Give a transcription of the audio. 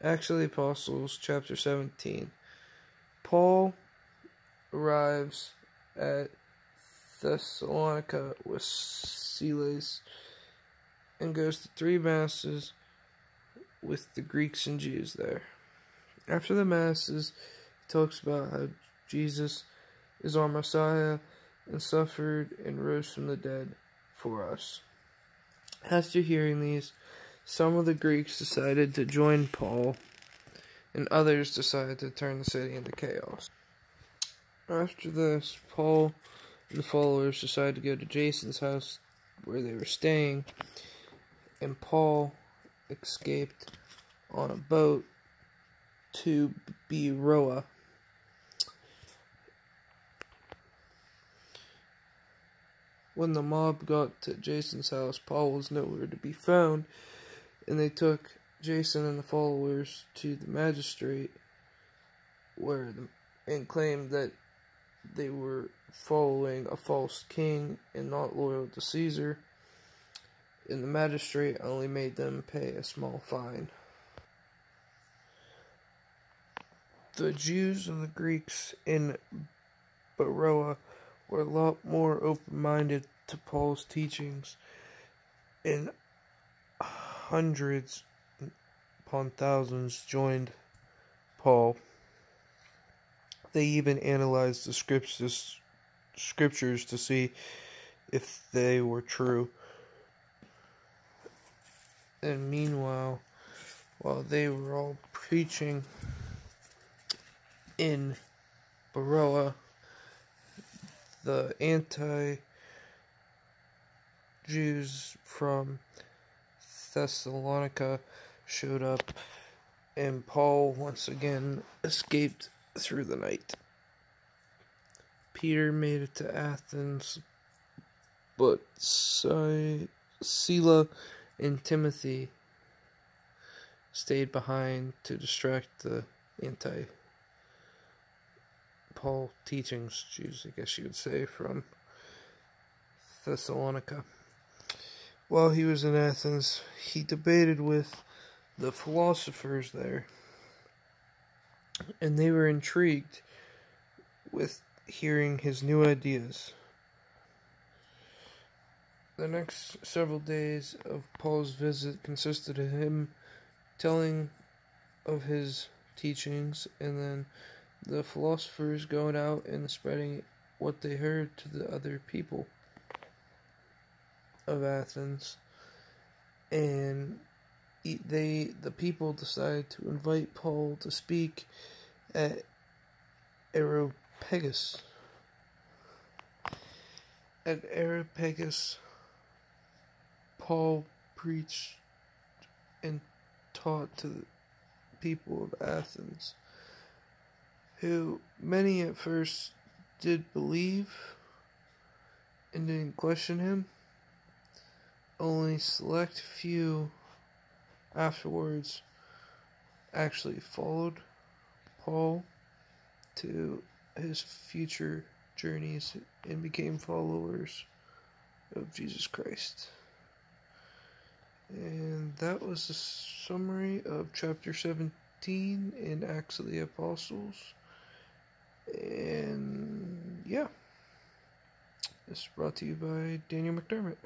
Acts of the Apostles, chapter 17. Paul arrives at Thessalonica with Silas and goes to 3 masses with the Greeks and Jews there. After the masses, he talks about how Jesus is our Messiah and suffered and rose from the dead for us. After hearing these, some of the Greeks decided to join Paul, and others decided to turn the city into chaos. After this, Paul and the followers decided to go to Jason's house where they were staying, and Paul escaped on a boat to Beroea. When the mob got to Jason's house, Paul was nowhere to be found, and they took Jason and the followers to the magistrate and claimed that they were following a false king and not loyal to Caesar, and the magistrate only made them pay a small fine. The Jews and the Greeks in Beroea were a lot more open-minded to Paul's teachings, and hundreds upon thousands joined Paul. They even analyzed the scriptures to see if they were true. And meanwhile, while they were all preaching in Beroea, the anti-Jews from Thessalonica showed up, and Paul once again escaped through the night. Peter made it to Athens, but Sila and Timothy stayed behind to distract the anti-Paul teachings, Jews, I guess you would say, from Thessalonica. While he was in Athens, he debated with the philosophers there, and they were intrigued with hearing his new ideas. The next several days of Paul's visit consisted of him telling of his teachings, and then the philosophers going out and spreading what they heard to the other people of Athens. And the people decided to invite Paul to speak at Areopagus. At Areopagus, Paul preached and taught to the people of Athens, who many at first did believe and didn't question him. Only select few afterwards actually followed Paul to his future journeys and became followers of Jesus Christ. And that was a summary of chapter 17 in Acts of the Apostles. And yeah, this is brought to you by Daniel McDermott.